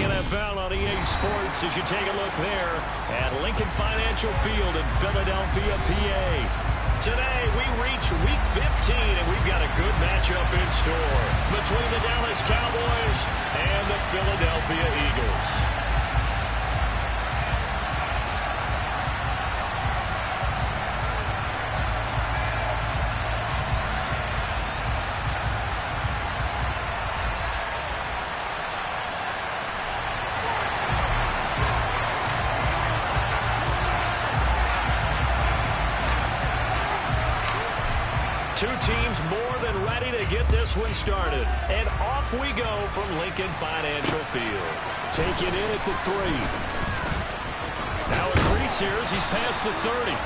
NFL on EA Sports as you take a look there at Lincoln Financial Field in Philadelphia, PA. Today, we reach Week 15, and we've got a good matchup in store between the Dallas Cowboys and the Philadelphia Eagles. Two teams more than ready to get this one started. And off we go from Lincoln Financial Field. Taken in at the 3. Now a crease here as he's past the 30.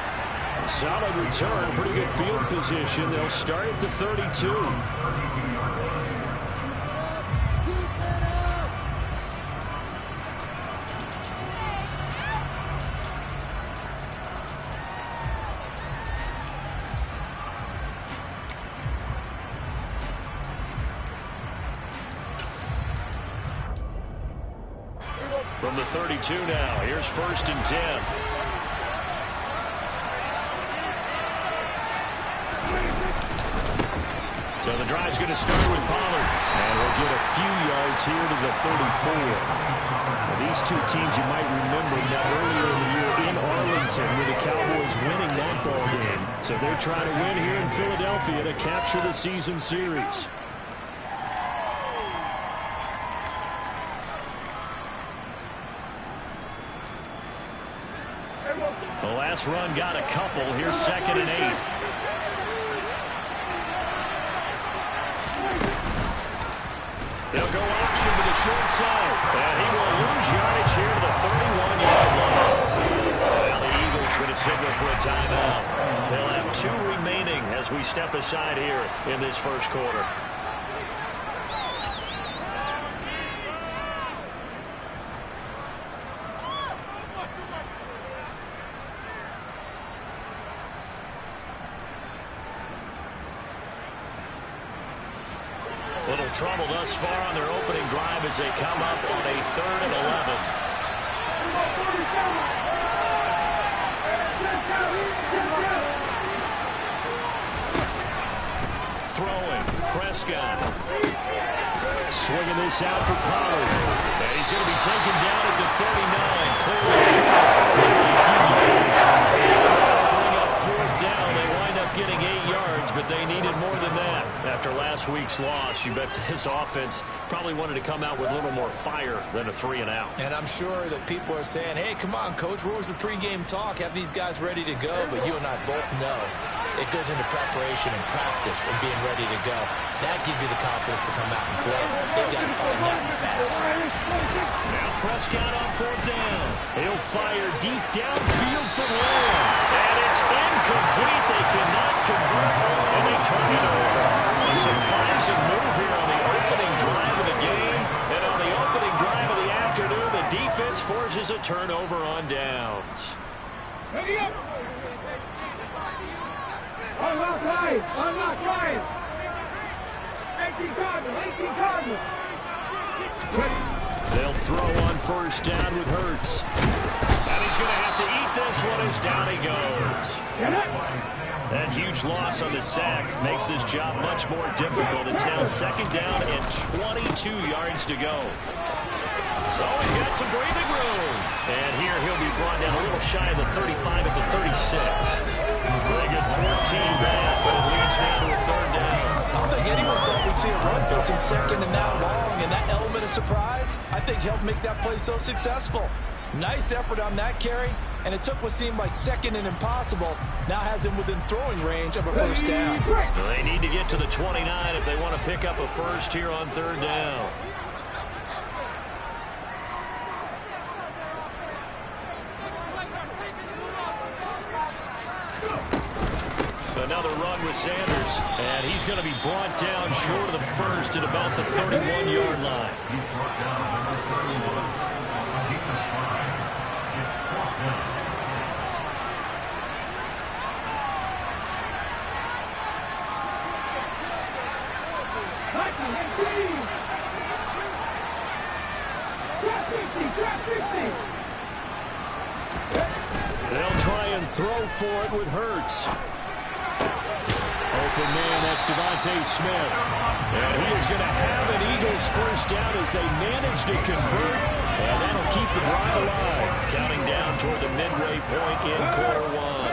Solid return, pretty good field position. They'll start at the 32. From the 32 now, here's 1st and 10. So the drive's going to start with Pollard. And we'll get a few yards here to the 34. Now, these two teams you might remember met earlier in the year in Arlington with the Cowboys winning that ball game. So they're trying to win here in Philadelphia to capture the season series. The last run got a couple. Here's 2nd and 8. They'll go option to the short side. And he will lose yardage here to the 31-yard line. Well, the Eagles going to signal for a timeout. They'll have 2 remaining as we step aside here in this first quarter. Little trouble thus far on their opening drive as they come up on a 3rd and 11. Throwing, Prescott. Swinging this out for Pollard. And he's going to be taken down at the 39. Clearly short first by a few yards. Bring up 4th down. They wind up getting 8 yards, but they needed more than that. After last week's loss, you bet this offense probably wanted to come out with a little more fire than a 3-and-out. And I'm sure that people are saying, hey, come on, Coach, where was the pregame talk? Have these guys ready to go? But you and I both know it goes into preparation and practice and being ready to go. That gives you the confidence to come out and play. They've got to find that fast. Now Prescott on 4th down. He'll fire deep downfield for Lamb. And it's incomplete. They cannot convert, and they turn it over. A surprising move here on the opening drive of the game. And on the opening drive of the afternoon, the defense forces a turnover on downs. Ready up! Unlock right! Unlock right! 18 Cardinals! They'll throw on 1st down with Hurts. And he's going to have to eat this one as down he goes. That huge loss on the sack makes this job much more difficult. It's now 2nd down and 22 yards to go. Oh, he got some breathing room. And here he'll be brought down a little shy of the 35 at the 36. They get 14 back, but it leads now to a 3rd down. I don't think anyone thought we'd see a run facing 2nd and that long, and that element of surprise, I think, helped make that play so successful. Nice effort on that carry, and it took what seemed like 2nd and impossible. Now has him within throwing range of a 1st down. So they need to get to the 29 if they want to pick up a first here on 3rd down. Another run with Sanders, and he's going to be brought down short of the first at about the 31-yard line. They'll try and throw for it with Hurts. Open man, that's Devontae Smith. And he is going to have an Eagles first down as they manage to convert. And that'll keep the drive alive. Counting down toward the midway point in quarter one.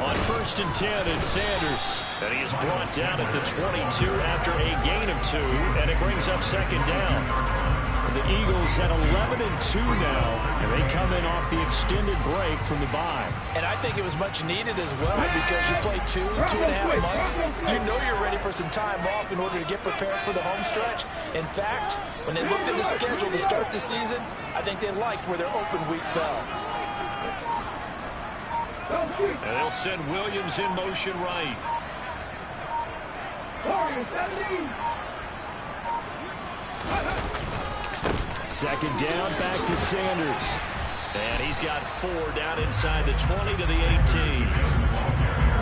On 1st and 10, it's Sanders. And he is brought down at the 22 after a gain of 2. And it brings up 2nd down. The Eagles at 11-2 now, and they come in off the extended break from the bye. And I think it was much needed as well because you play 2.5 months. You know you're ready for some time off in order to get prepared for the home stretch. In fact, when they looked at the schedule to start the season, I think they liked where their open week fell. And they'll send Williams in motion right. 2nd down, back to Sanders. And he's got 4 down inside the 20 to the 18.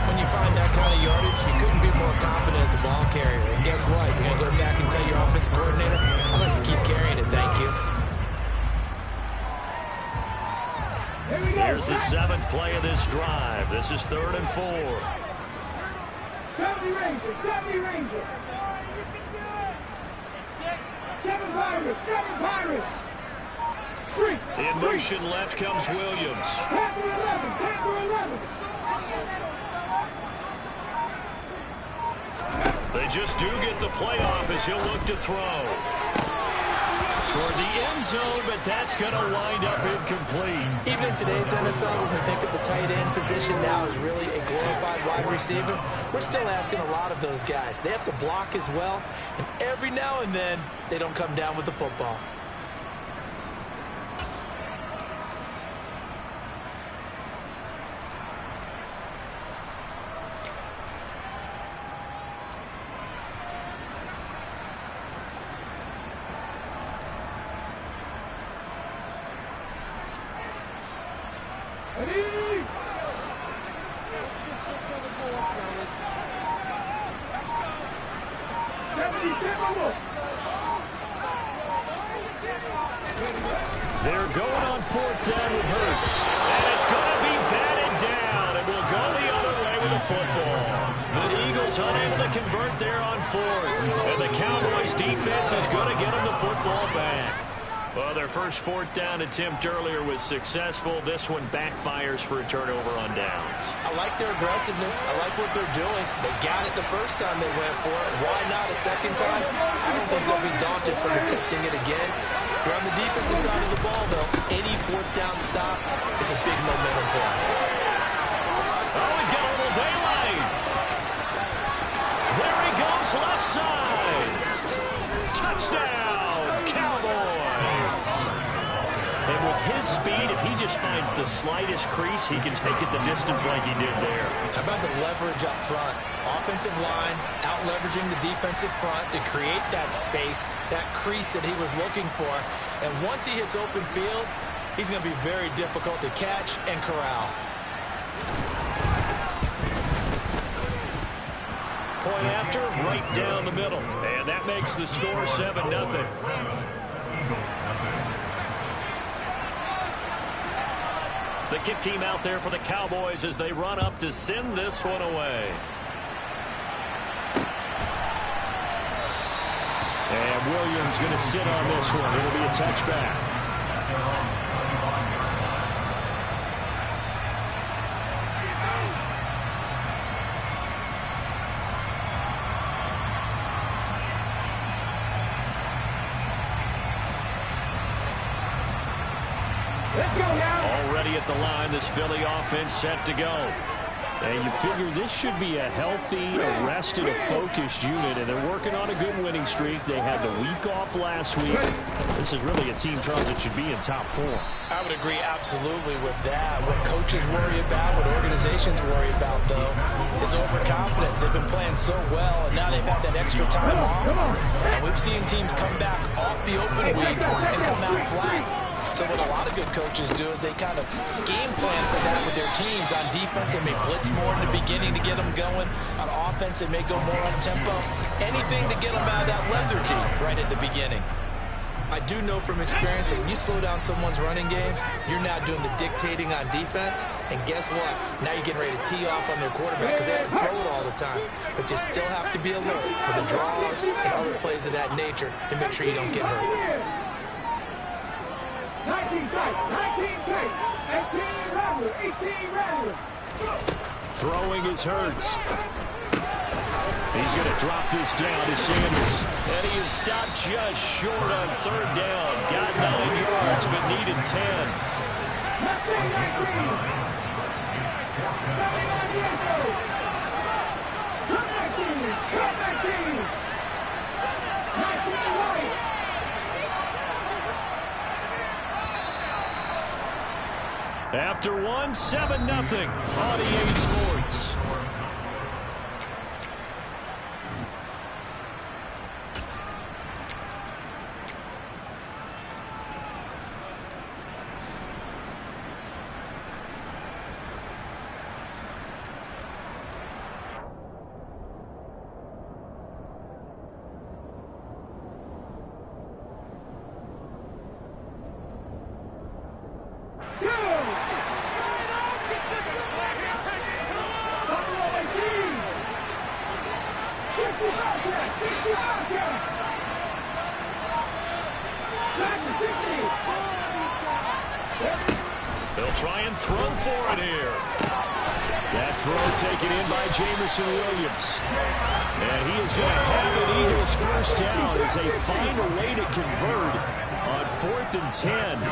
When you find that kind of yardage, you couldn't be more confident as a ball carrier. And guess what? You're going to go back and tell your offensive coordinator, I'd like to keep carrying it, thank you. Here's the 7th play of this drive. This is 3rd and 4. 70 Rangers, 70 Rangers. 7 Pirates, 7 Pirates. 3. In motion left comes Williams. Panther 11, Panther 11. They just do get the playoff as he'll look to throw. Toward the end zone, but that's going to wind up incomplete. Even in today's NFL, when we think of the tight end position now as really a glorified wide receiver, we're still asking a lot of those guys. They have to block as well, and every now and then, they don't come down with the football. They're going on 4th down with Hurts. And it's going to be batted down. And we'll go the other way with the football. The Eagles unable to convert there on 4th. And the Cowboys defense is going to get them the football back. Well, their first 4th down attempt earlier was successful. This one backfires for a turnover on downs. I like their aggressiveness. I like what they're doing. They got it the first time they went for it. Why not a second time? I don't think they'll be daunted from attempting it again. If you're on the defensive side of the ball, though, any 4th down stop is a big momentum play. Oh, he's got a little daylight. There he goes, left side. Touchdown, Cowboys. And with his speed, if he just finds the slightest crease, he can take it the distance like he did there. How about the leverage up front? Offensive line out-leveraging the defensive front to create that space, that crease that he was looking for. And once he hits open field, he's going to be very difficult to catch and corral. Point after, right down the middle. And that makes the score 7-0. The kick team out there for the Cowboys as they run up to send this one away. And Williams going to sit on this one. It'll be a touchback. Already at the line, this Philly offense set to go. And you figure this should be a healthy, arrested, a focused unit, and they're working on a good winning streak. They had the week off last week. This is really a team, Charles, that should be in top 4. I would agree absolutely with that. What coaches worry about, what organizations worry about, though, is overconfidence. They've been playing so well, and now they've had that extra time off. And we've seen teams come back off the open week and come out flat. So what a lot of good coaches do is they kind of game plan for that with their teams. On defense, they may blitz more in the beginning to get them going. On offense, they may go more on tempo. Anything to get them out of that lethargy right at the beginning. I do know from experience that when you slow down someone's running game, you're now doing the dictating on defense. And guess what? Now you're getting ready to tee off on their quarterback because they have to throw it all the time. But you still have to be alert for the draws and other plays of that nature to make sure you don't get hurt. 19 tight, 19 tight, 18 Rattler, 18 Rattler. Throwing is Hurts. He's going to drop this down to Sanders. And he is stopped just short on third down. Got 9 yards, but needed 10. 19 After one, 7-0 on EA Sports. They'll try and throw for it here. That throw taken in by Jamison Williams. And he is going to have an Eagles first down as they find a way to convert on 4th and 10.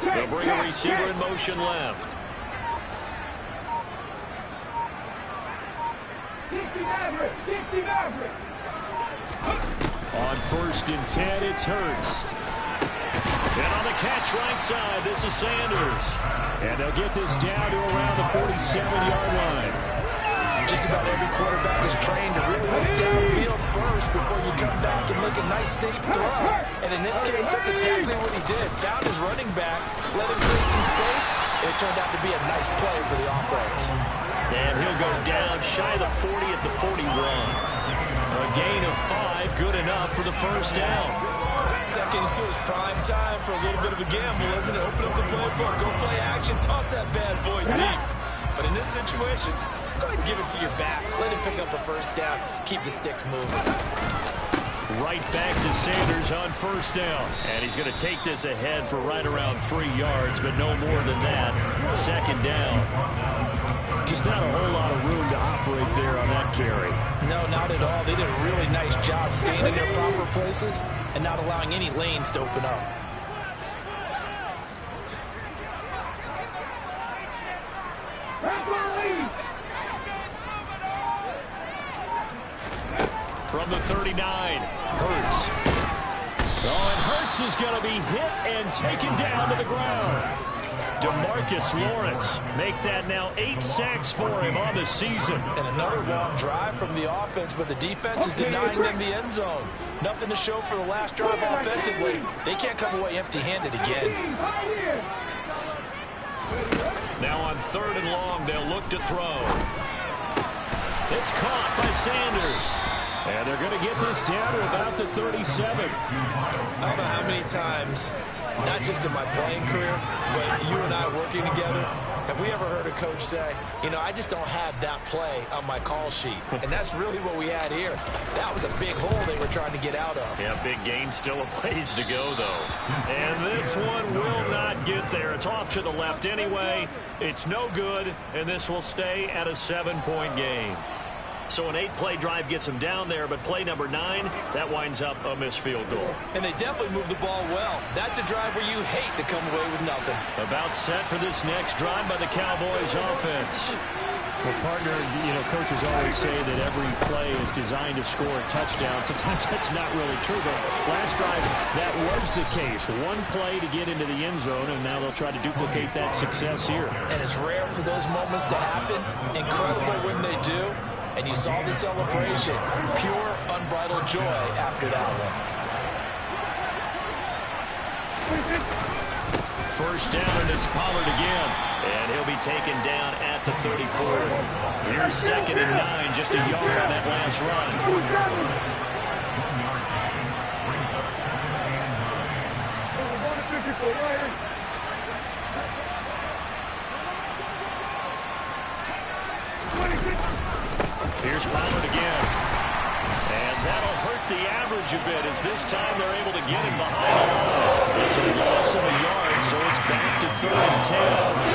They'll bring a receiver in motion left. 60 Maverick. On 1st and 10, it's Hurts. And on the catch right side, this is Sanders. And they'll get this down to around the 47-yard line. Just about every quarterback is trained to really look downfield first before you come back and make a nice, safe throw. And in this case, that's exactly what he did. Found his running back, let him create some space, and it turned out to be a nice play for the offense. And he'll go down shy of the 40 at the 41. A gain of 5, good enough for the first down. Second into his prime time for a little bit of a gamble, isn't it? Open up the playbook, go play action, toss that bad boy deep. But in this situation, go ahead and give it to your back. Let him pick up a first down. Keep the sticks moving. Right back to Sanders on first down. And he's going to take this ahead for right around 3 yards, but no more than that. Second down. Just not a whole lot of room to operate there on that carry. No, not at all. They did a really nice job staying in their proper places and not allowing any lanes to open up. From the 39, Hurts. Oh, and Hurts is going to be hit and taken down to the ground. DeMarcus Lawrence make that now 8 sacks for him on the season. And another long drive from the offense, but the defense is denying them the end zone. Nothing to show for the last drive offensively. They can't come away empty-handed again. Now on 3rd and long, they'll look to throw. It's caught by Sanders. And they're going to get this down to about the 37. I don't know how many times, not just in my playing career, but you and I working together, have we ever heard a coach say, you know, I just don't have that play on my call sheet. And that's really what we had here. That was a big hole they were trying to get out of. Yeah, big gain, still a ways to go, though. And this one will not get there. It's off to the left anyway. It's no good, and this will stay at a 7-point game. So an 8-play drive gets them down there, but play number 9, that winds up a missed field goal. And they definitely moved the ball well. That's a drive where you hate to come away with nothing. About set for this next drive by the Cowboys offense. Well, partner, coaches always say that every play is designed to score a touchdown. Sometimes that's not really true, but last drive, that was the case. One play to get into the end zone, and now they'll try to duplicate that success here. And it's rare for those moments to happen. Incredible when they do. And you saw the celebration. Pure, unbridled joy after that one. First down, and it's Pollard again. And he'll be taken down at the 34. Here's 2nd and 9, just a yard on that last run. Here's Pollard again. And that'll hurt the average a bit, as this time they're able to get him behind the line. It's a loss of a yard, so it's back to 3rd and 10.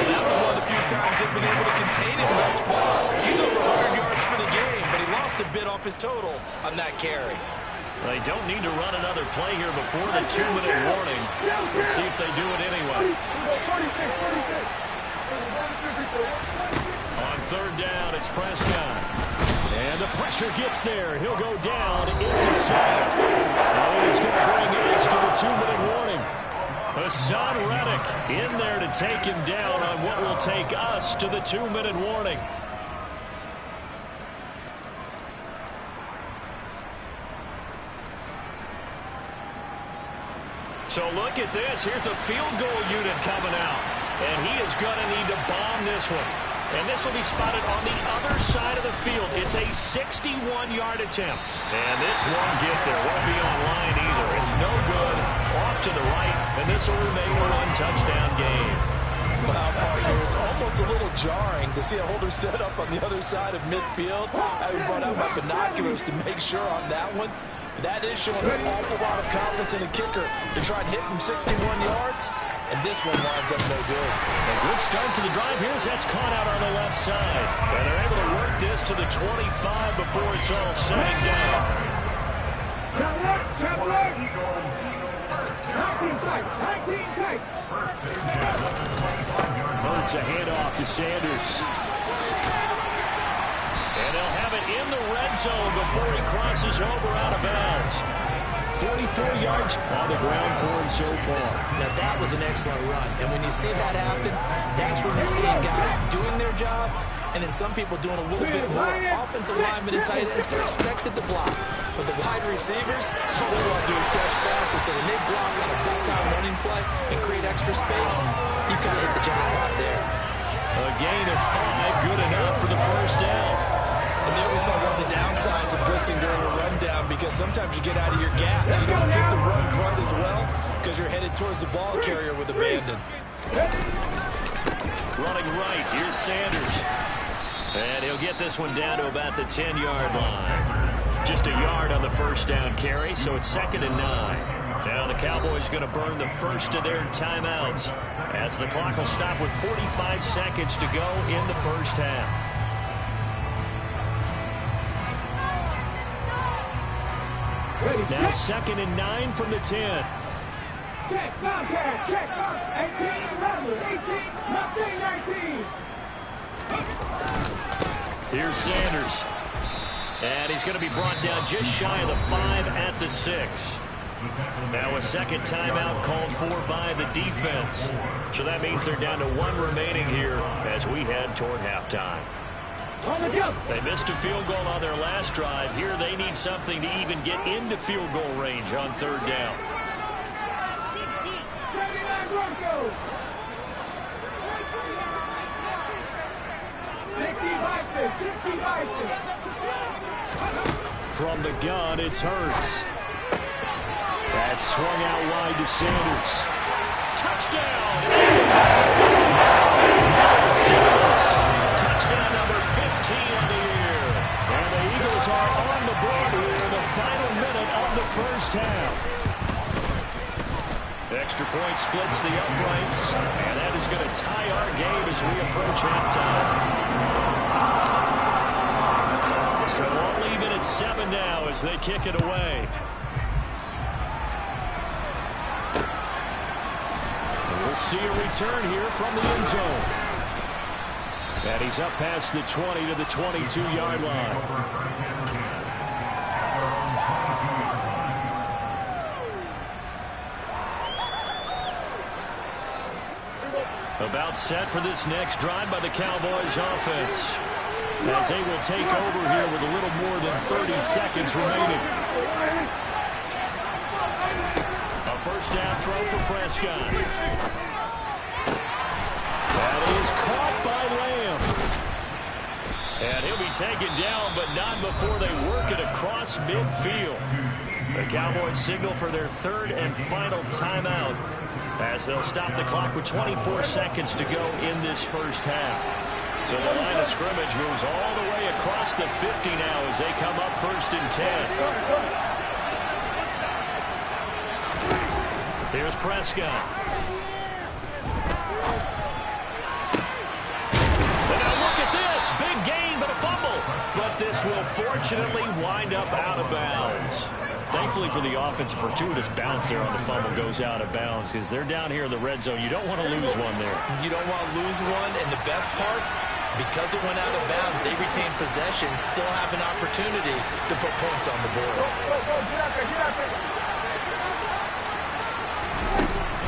That was one of the few times they've been able to contain him thus far. He's over 100 yards for the game, but he lost a bit off his total on that carry. They don't need to run another play here before the 2-minute warning. Let's see if they do it anyway. On 3rd down, it's Prescott. And the pressure gets there. He'll go down. It's a sack. And he's going to bring us to the 2-minute warning. Hassan Reddick in there to take him down on what will take us to the 2-minute warning. So look at this. Here's the field goal unit coming out. And he is going to need to bomb this one. And this will be spotted on the other side of the field. It's a 61-yard attempt. And this won't get there. Won't be on line either. It's no good. Off to the right. And this will remain a one-touchdown game. Wow, partner, it's almost a little jarring to see a holder set up on the other side of midfield. I brought out my binoculars to make sure on that one. That is showing an awful lot of confidence in a kicker to try and hit him 61 yards. And this one winds up no good. A good start to the drive. Here's that's caught out on the left side. And they're able to work this to the 25 before it's all said and done. Hurts a handoff to Sanders. And they'll have it in the red zone before he crosses over out of bounds. 44 yards on the ground for him so far. Now that was an excellent run. And when you see that happen, that's when you're seeing guys doing their job, and then some people doing a little bit more. Offensive linemen and tight ends, they're expected to block. But the wide receivers, all they want to do is catch passes. So when they block on a big-time running play and create extra space, you've got to hit the jackpot there. A gain of 5, good enough for the first down. And there we saw one of the downsides of blitzing during a rundown, because sometimes you get out of your gaps. You don't hit the run quite as well because you're headed towards the ball carrier with abandon. Running right, here's Sanders. And he'll get this one down to about the 10-yard line. Just a yard on the first down carry, so it's 2nd and 9. Now the Cowboys going to burn the first of their timeouts, as the clock will stop with 45 seconds to go in the first half. Now 2nd and 9 from the 10. Check, Bobcat, check, 18, Rebel, 18, 19. Here's Sanders. And he's going to be brought down just shy of the 5 at the 6. Now a second timeout called for by the defense. So that means they're down to 1 remaining here as we head toward halftime. They missed a field goal on their last drive. Here they need something to even get into field goal range on 3rd down. From the gun, it's Hurts. That's swung out wide to Sanders. Touchdown! Sanders. Touchdown number 15 on the year. And the Eagles are on the board here in the final minute of the first half. Extra point splits the uprights, and that is going to tie our game as we approach halftime. So we'll leave it at 7 now as they kick it away. And we'll see a return here from the end zone. And he's up past the 20 to the 22-yard line. About set for this next drive by the Cowboys offense, as they will take over here with a little more than 30 seconds remaining. A first down throw for Prescott. That is caught by Lamb. And he'll be taken down, but not before they work it across midfield. The Cowboys signal for their third and final timeout, as they'll stop the clock with 24 seconds to go in this first half. So the line of scrimmage moves all the way across the 50 now as they come up 1st and 10. Here's Prescott. And now look at this. Big gain, but a fumble. But this will fortunately wind up out of bounds. Thankfully for the offense, a fortuitous bounce there on the fumble goes out of bounds, because they're down here in the red zone. You don't want to lose one there. You don't want to lose one, and the best part, because it went out of bounds, they retain possession, still have an opportunity to put points on the board.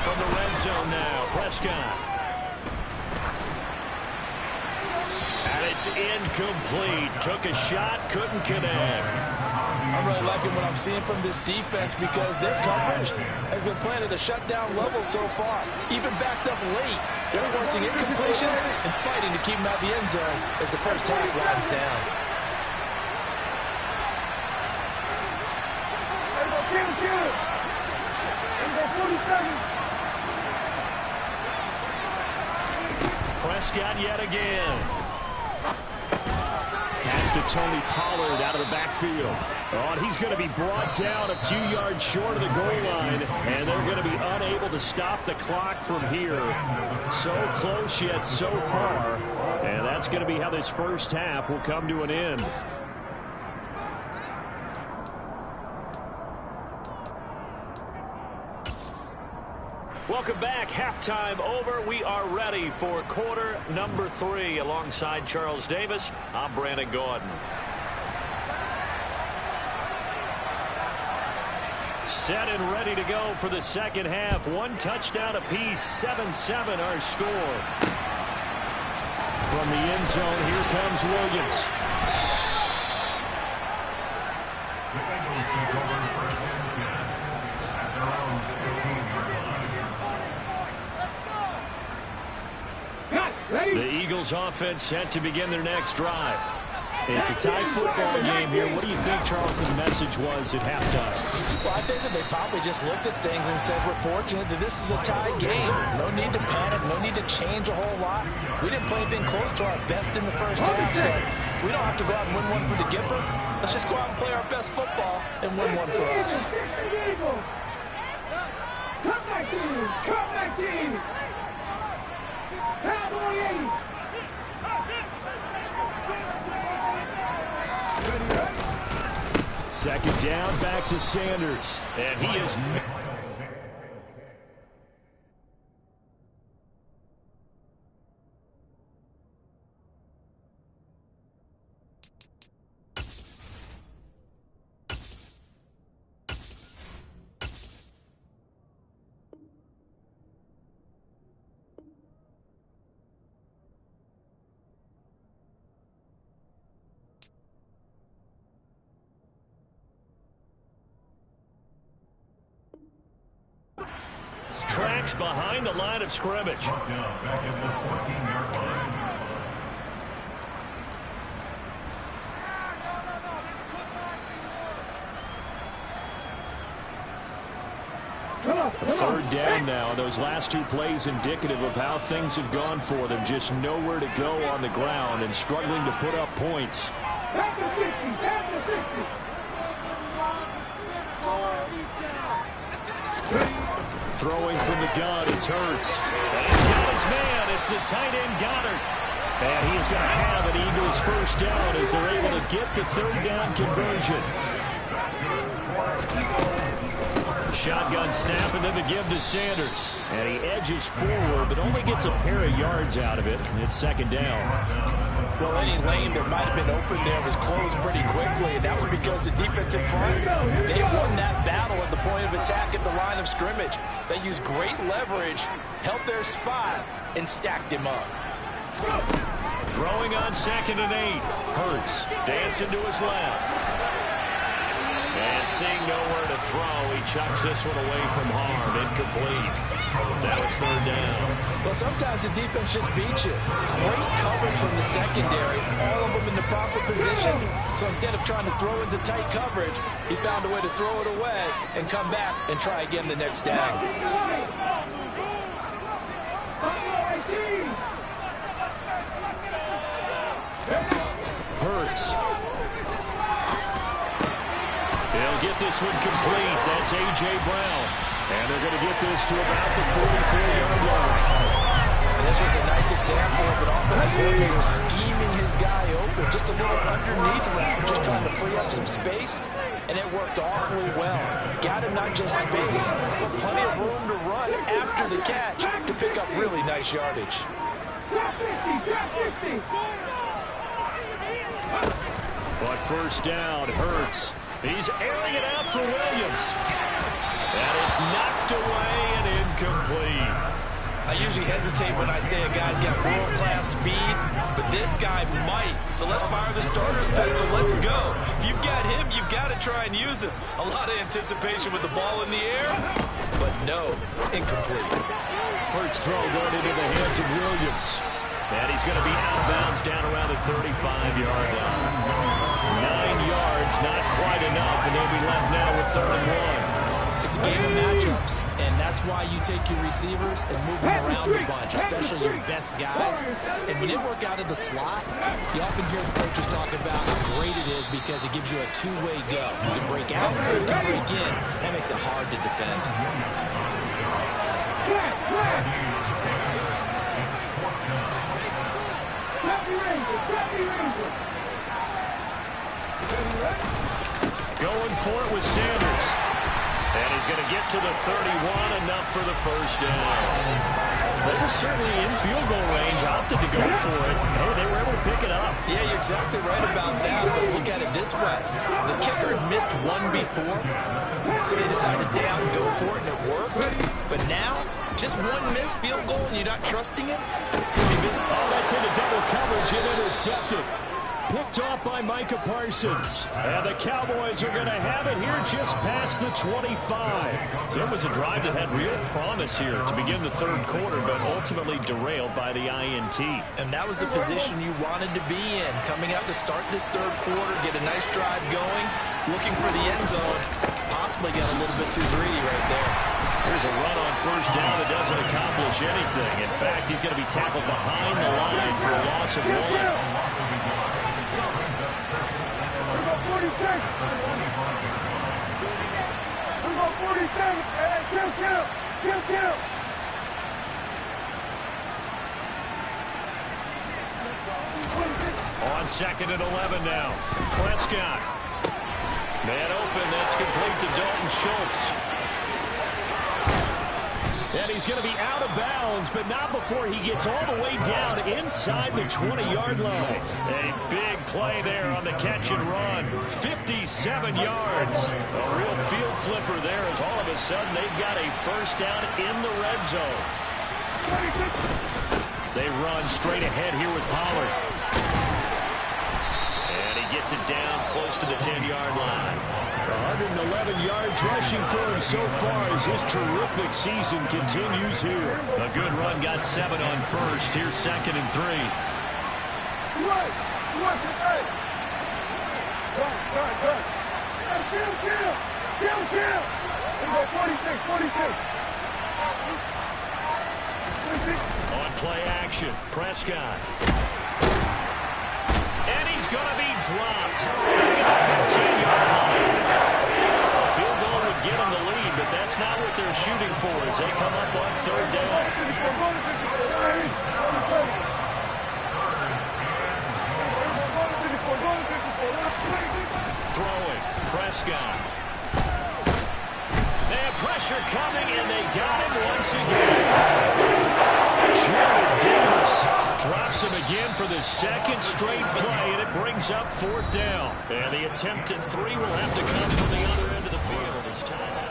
From the red zone now, Prescott. And it's incomplete. Took a shot, couldn't connect. I'm really liking what I'm seeing from this defense, because their coverage has been playing at a shutdown level so far. Even backed up late, they're forcing incompletions and fighting to keep them out of the end zone as the first half winds down. Prescott yet again. Pass to Tony Pollard out of the backfield. Oh, and he's going to be brought down a few yards short of the goal line, and they're going to be unable to stop the clock from here. So close yet so far, and that's going to be how this first half will come to an end. Welcome back. Halftime over. We are ready for quarter number 3. Alongside Charles Davis, I'm Brandon Gordon. Set and ready to go for the second half. One touchdown apiece. 7-7 our score. From the end zone, here comes Williams. The Eagles offense set to begin their next drive. It's a tie football game here. What do you think, Charles, the message was at halftime? Well, I think that they probably just looked at things and said, we're fortunate that this is a tie game. No need to panic, no need to change a whole lot. We didn't play anything close to our best in the first half, so we don't have to go out and win one for the Gipper. Let's just go out and play our best football and win one for us. Come back, team! Come back, team! Cowboy 80! Second down, back to Sanders. And he is... tracks behind the line of scrimmage. Third down now. Those last two plays indicative of how things have gone for them. Just nowhere to go on the ground and struggling to put up points. Throwing from the gun, it's Hurts. And he's got his man. It's the tight end Goddard. And he is going to have an Eagles first down as they're able to get the third down conversion. shotgun snap and then the give to Sanders. And he edges forward, but only gets a pair of yards out of it. It's second down. Well, any lane that might have been open there was closed pretty quickly, and that was because the defensive front, they won that battle at the point of attack at the line of scrimmage. They used great leverage, held their spot, and stacked him up. Throwing on 2nd and 8. Hurts dancing to his left. And seeing nowhere to throw, he chucks this one away from harm. Incomplete. That was 3rd down. Well, sometimes the defense just beats you. Great coverage from the secondary, all of them in the proper position. So instead of trying to throw into tight coverage, he found a way to throw it away and come back and try again the next down. Hurts. They'll get this one complete. That's A.J. Brown. And they're going to get this to about the 44-yard line. And this was a nice example of an offensive coordinator scheming his guy open. Just a little underneath route, just trying to free up some space. And it worked awfully well. Got him not just space, but plenty of room to run after the catch to pick up really nice yardage. But first down, Hurts. He's airing it out for Williams. And it's knocked away and incomplete. I usually hesitate when I say a guy's got world-class speed, but this guy might. So let's fire the starter's pistol. Let's go. If you've got him, you've got to try and use him. A lot of anticipation with the ball in the air, but no, incomplete. Hurts throw going into the hands of Williams. And he's going to be out of bounds down around the 35-yard line. 9 yards, not quite enough, and they'll be left now with 3rd and 1. It's a game of matchups, and that's why you take your receivers and move them around a bunch, especially your best guys. And when they work out of the slot, you often hear the coaches talk about how great it is because it gives you a two-way go. You can break out or you can break in. That makes it hard to defend. Going for it with Sanders. And he's going to get to the 31, enough for the first down. They were certainly in field goal range, opted to go for it. Hey, they were able to pick it up. Yeah, you're exactly right about that, but look at it this way. The kicker had missed one before, so they decided to stay out and go for it, and it worked. But now, just one missed field goal, and you're not trusting him? Oh, that's into double coverage and intercepted. Picked off by Micah Parsons. And the Cowboys are going to have it here just past the 25. So it was a drive that had real promise here to begin the 3rd quarter, but ultimately derailed by the INT. And that was the position you wanted to be in. Coming out to start this 3rd quarter, get a nice drive going, looking for the end zone. Possibly got a little bit too greedy right there. Here's a run on first down that doesn't accomplish anything. In fact, he's going to be tackled behind the line for a loss of 1. 47. Kill. On 2nd and 11 now. Prescott. Man open. That's complete to Dalton Schultz. And he's going to be out of bounds, but not before he gets all the way down inside the 20-yard line. A big play there on the catch and run. 57 yards. A real field flipper there as all of a sudden they've got a first down in the red zone. They run straight ahead here with Pollard. And he gets it down close to the 10-yard line. 111 yards rushing for him so far as his terrific season continues here. A good run, got 7 on first. Here's 2nd and 3. On play action, Prescott. And he's going to be dropped. At the 15-yard line. Field goal would get him the lead, but that's not what they're shooting for as they come up on 3rd down. Throwing, Prescott. And pressure coming, and they got him once again. Jared Davis drops him again for the second straight play, and it brings up 4th down. And the attempt at 3 will have to come from the other end of the field as time.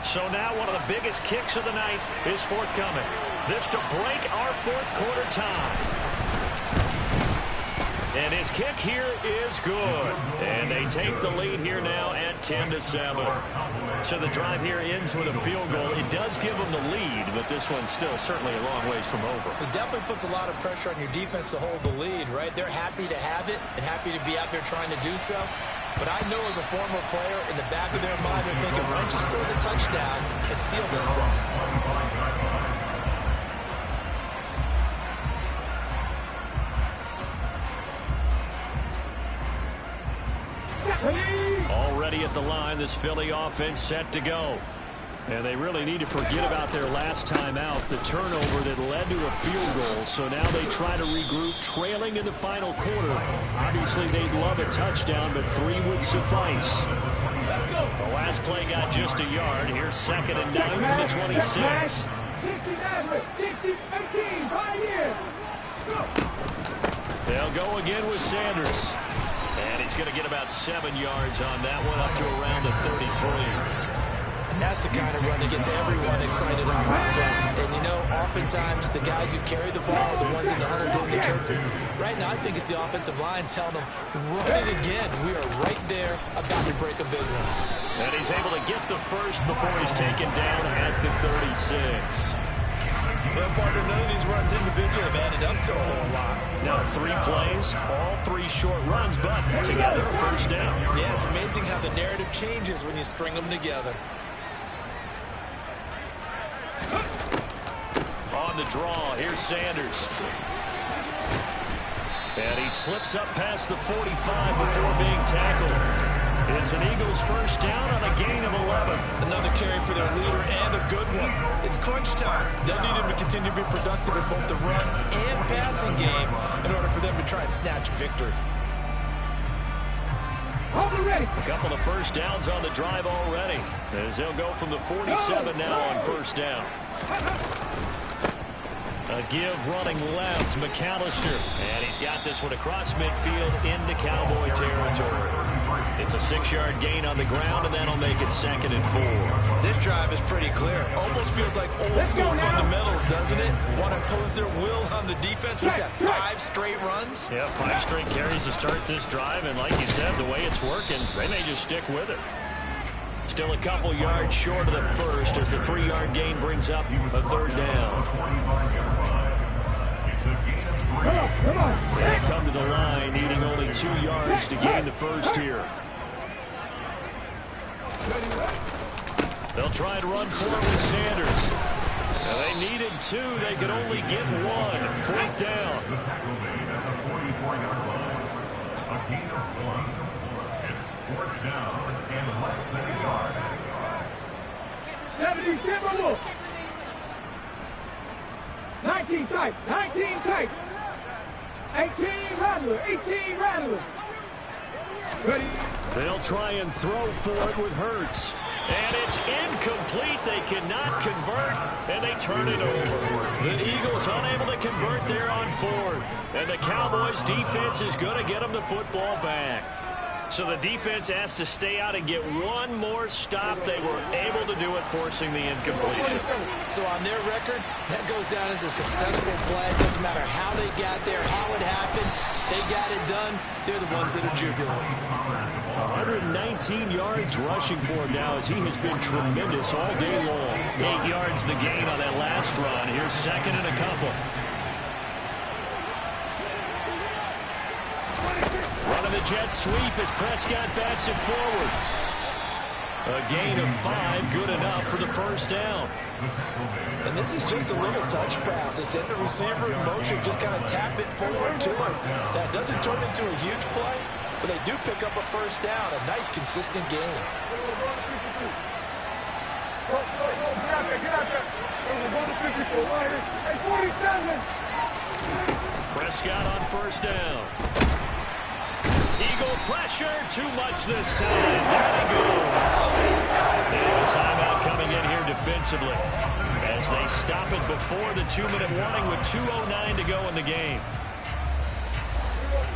So now one of the biggest kicks of the night is forthcoming. This to break our 4th quarter tie. And his kick here is good. And they take the lead here now at 10-7. So the drive here ends with a field goal. It does give them the lead, but this one's still certainly a long ways from over. It definitely puts a lot of pressure on your defense to hold the lead, right? They're happy to have it and happy to be out there trying to do so. But I know as a former player, in the back of their mind, they're thinking, why don't you score the touchdown and seal this thing? Already at the line, this Philly offense set to go. And they really need to forget about their last time out, the turnover that led to a field goal. So now they try to regroup, trailing in the final quarter. Obviously, they'd love a touchdown, but 3 would suffice. The last play got just a yard. Here's 2nd and 9 from the 26. They'll go again with Sanders. And he's going to get about 7 yards on that one, up to around the 33. And that's the kind of run that gets everyone excited on offense. And, you know, oftentimes the guys who carry the ball are the ones in the huddle doing the chirping. Right now, I think it's the offensive line telling them, run it again. We are right there about to break a big one. And he's able to get the first before he's taken down at the 36. Well, partner, none of these runs individually have added up to a whole lot. Now 3 plays, all 3 short runs, but together, 1st down. Yeah, it's amazing how the narrative changes when you string them together. On the draw, here's Sanders. And he slips up past the 45 before being tackled. It's an Eagles 1st down on a gain of 11. Another carry for their leader and a good one. It's crunch time. They'll need him to continue to be productive in both the run and passing game in order for them to try and snatch victory. A couple of 1st downs on the drive already, as they'll go from the 47 now on 1st down. A give running left, McAllister. And he's got this one across midfield into Cowboy territory. It's a 6-yard gain on the ground, and that'll make it 2nd and 4. This drive is pretty clear. Almost feels like old school fundamentals, doesn't it? Want to impose their will on the defense. What's that, 5 straight runs? Yeah, 5 straight carries to start this drive, and like you said, the way it's working, they may just stick with it. Still a couple yards short of the first as the 3-yard gain brings up a 3rd down. They come to the line, needing only 2 yards to gain the first here. They'll try and run for it with Sanders. Now they needed 2. They could only get 1. 4th down. It's 4th down and less than a yard. 70, Timberwolves. 19 tight, 19 tight. 18 Rattler, 18 Rattler. Ready. They'll try and throw for it with Hurts. And it's incomplete. They cannot convert, and they turn it over. The Eagles unable to convert there on 4th. And the Cowboys defense is going to get them the football back. So the defense has to stay out and get one more stop. They were able to do it, forcing the incompletion. So on their record, that goes down as a successful play. It doesn't matter how they got there, how it happened. They got it done. They're the ones that are jubilant. 119 yards rushing for him now, as he has been tremendous all day long. 8 yards the gain on that last run. Here's 2nd and a couple. Running the jet sweep as Prescott backs it forward. A gain of 5, good enough for the 1st down. And this is just a little touch pass. They send the receiver in motion, just kind of tap it forward to him. That doesn't turn into a huge play, but they do pick up a 1st down. A nice, consistent gain. Get out there, get out there. Hey, 47. Prescott on 1st down. Eagles Eagle pressure, too much this time. Down he goes. And a timeout coming in here defensively as they stop it before the 2-minute warning with 2:09 to go in the game.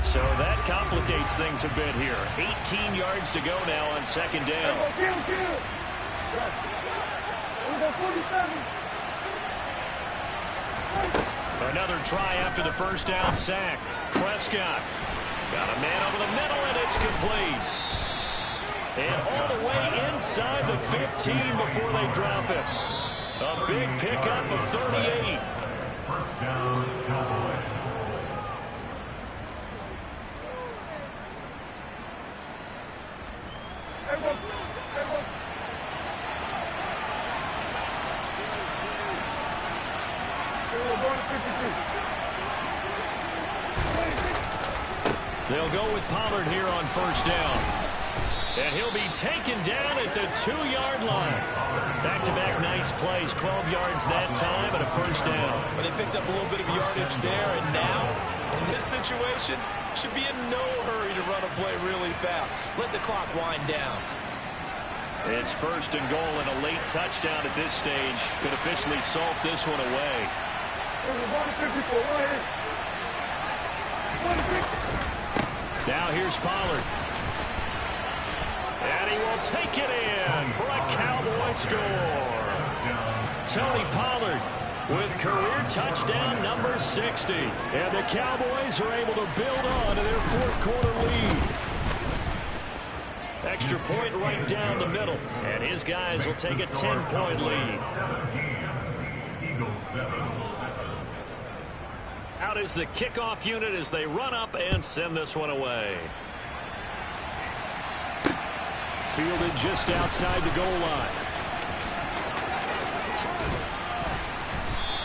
So that complicates things a bit here. 18 yards to go now on second down. Another try after the first down sack. Prescott got a man over the middle, and it's complete. And all the way inside the 15 before they drop it. A big pickup of 38. First down, Cowboys. They'll go with Pollard here on first down. And he'll be taken down at the 2-yard line. Back-to-back nice plays, 12 yards that time and a first down. But they picked up a little bit of yardage there, and now, in this situation, should be in no hurry to run a play really fast. Let the clock wind down. It's first and goal, and a late touchdown at this stage could officially salt this one away. Now here's Pollard. And he will take it in for a Cowboy score. Tony Pollard with career touchdown number 60. And the Cowboys are able to build on to their fourth-quarter lead. Extra point right down the middle. And his guys will take a 10-point lead. Out is the kickoff unit as they run up and send this one away. Fielded just outside the goal line.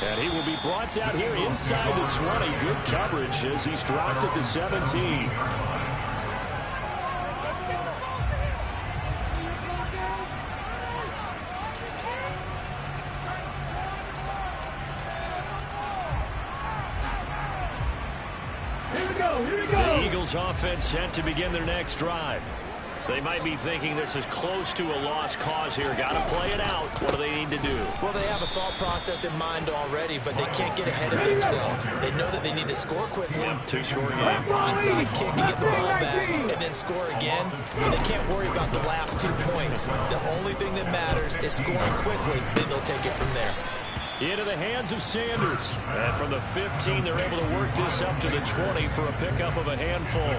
And he will be brought down here inside the 20. Good coverage as he's dropped at the 17. The Eagles offense set to begin their next drive. They might be thinking this is close to a lost cause here. Got to play it out. What do they need to do? Well, they have a thought process in mind already, but they can't get ahead of themselves. They know that they need to score quickly. Yeah, two-score game. Onside kick and get the ball back, and then score again. But they can't worry about the last 2 points. The only thing that matters is scoring quickly. Then they'll take it from there. Into the hands of Sanders. And from the 15, they're able to work this up to the 20 for a pickup of a handful.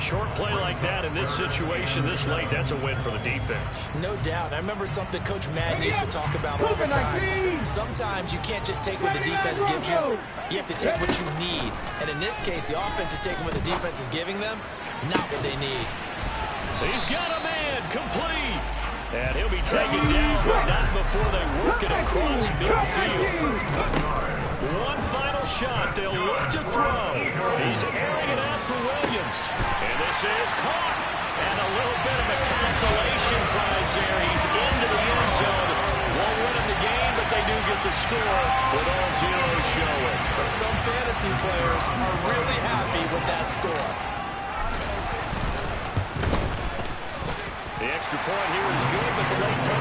Short play like that in this situation this late, that's a win for the defense. No doubt. I remember something Coach Madden used to talk about all the time. Sometimes you can't just take what the defense gives you. You have to take what you need. And in this case, the offense is taking what the defense is giving them, not what they need. He's got a man, complete. And he'll be taken down, but not before they work it across midfield. One final shot. They'll look to throw. He's airing it out for Williams. And this is caught. And a little bit of a consolation prize there. He's into the end zone. Won't win him the game, but they do get the score with all zeros showing. But some fantasy players are really happy with that score. The extra point here is good, but the late touchdown.